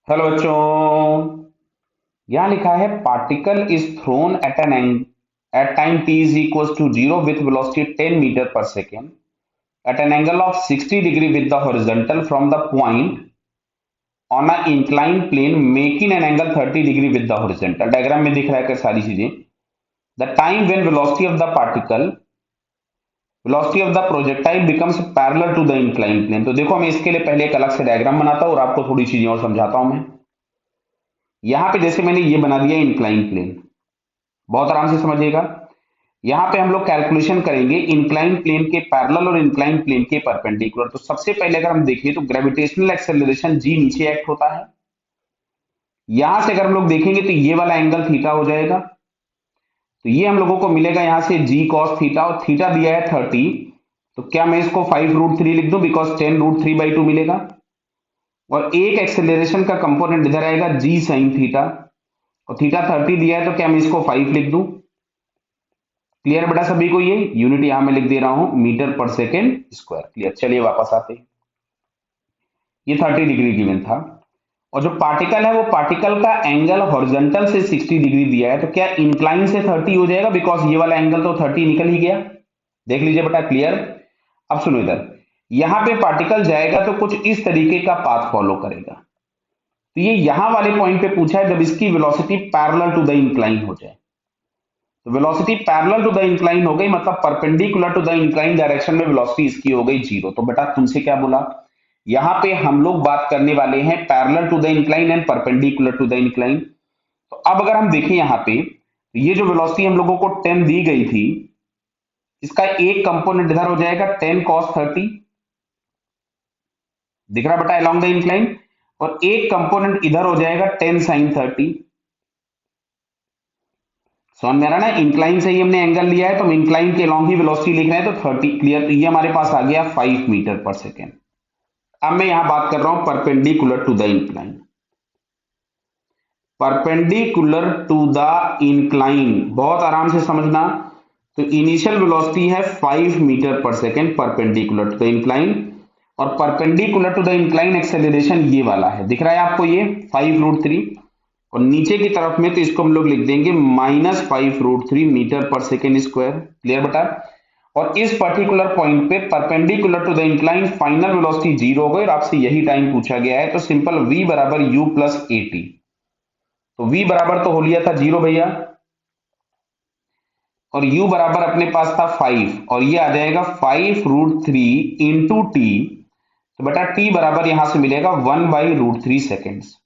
Hello बच्चों। यहां लिखा है particle is thrown at an at time t is equals to 0 with velocity 10 meter per second at an angle of 60 degree with the horizontal from the point on a inclined plane making an angle 30 degree with the horizontal। Diagram में दिख रहा है कि सारी चीजें the time when velocity of the projectile becomes parallel to the inclined plane. तो देखो मैं इसके लिए पहले एक अलग से डायग्राम बनाता हूं और आपको थोड़ी चीजें और समझाता हूं। मैं यहां पे जैसे मैंने ये बना दिया इंक्लाइन प्लेन, बहुत आराम से समझिएगा। यहां पे हम लोग कैलकुलेशन करेंगे इंक्लाइन प्लेन के पैरेलल और इंक्लाइन प्लेन के परपेंडिकुलर। तो सबसे पहले अगर हम देखें तो ग्रेविटेशनल एक्सेलरेशन जी नीचे एक्ट होता है। यहां से अगर हम लोग देखेंगे तो ये वाला एंगल थीटा हो जाएगा। तो ये हम लोगों को मिलेगा यहां से जी कॉस थीटा, और थीटा दिया है 30। तो क्या मैं इसको 5√3 लिख दूं, बिकॉज 10√3/2 मिलेगा। और एक एक्सेलरेशन का कंपोनेंट इधर आएगा जी साइन थीटा, और थीटा 30 दिया है तो क्या मैं इसको 5 लिख दूं। क्लियर बेटा सभी को? ये यूनिट यहां मैं लिख दे रहा हूं metre per second square. Clear. चलिए वापस आते हैं। ये 30 डिग्री गिवन था, और जो पार्टिकल है वो पार्टिकल का एंगल हॉरिजॉन्टल से 60 डिग्री दिया है। तो क्या इंक्लाइन से 30 हो जाएगा, बिकॉज ये वाला एंगल तो 30 निकल ही गया। देख लीजिए बेटा। क्लियर। अब सुनो इधर, यहां पे पार्टिकल जाएगा तो कुछ इस तरीके का पाथ फॉलो करेगा। तो ये यहां वाले पॉइंट पे पूछा है जब इसकी velocity parallel to the incline हो जाए। तो velocity parallel to the incline हो गई, मतलब perpendicular to the incline direction में वेलोसिटी इसकी हो गई 0। तो बेटा तुमसे क्या बोला, यहां पे हम लोग बात करने वाले हैं parallel to the incline and perpendicular to the incline. तो अब अगर हम देखें यहां पे, तो ये जो वेलोसिटी हम लोगों को 10 दी गई थी, इसका एक कंपोनेंट इधर हो जाएगा 10 cos 30, दिख रहा बेटा, अलोंग द इंक्लाइन। और एक कंपोनेंट इधर हो जाएगा 10 sin 30। समझ में आ रहा ना, इंक्लाइन से ही हमने एंगल लिया है तो हम इंक्लाइन के लॉन्ग ही वेलोसिटी लिख रहे हैं, तो 30। क्लियर। तो ये हमारे पास आ गया 5 मीटर पर सेकेंड। अब मैं यहां बात कर रहा हूं perpendicular to the incline. Perpendicular to the incline, बहुत आराम से समझना। तो इनिशियल वेलोसिटी है 5 metre per second perpendicular to the incline, और perpendicular to the incline acceleration ये वाला है, दिख रहा है आपको, ये 5√3। और नीचे की तरफ में तो इसको हम लोग लिख देंगे -5√3 metre per second square. Clear बेटा। और इस पर्टिकुलर पॉइंट पे perpendicular to the incline final velocity 0 हो गई, और आपसे यही टाइम पूछा गया है। तो सिंपल v बराबर u प्लस at। तो v बराबर तो हो लिया था 0 भैया, और u बराबर अपने पास था 5, और ये आ जाएगा 5√3 इंटू टी। तो बेटा t बराबर यहां से मिलेगा 1/√3 सेकेंड्स।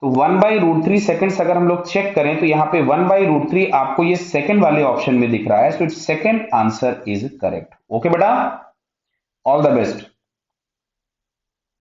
तो 1/√3 सेकेंड्स अगर हम लोग चेक करें तो यहाँ पे 1/√3 आपको ये सेकंड वाले ऑप्शन में दिख रहा है। So it's second answer is correct. Okay बेटा, ऑल द बेस्ट।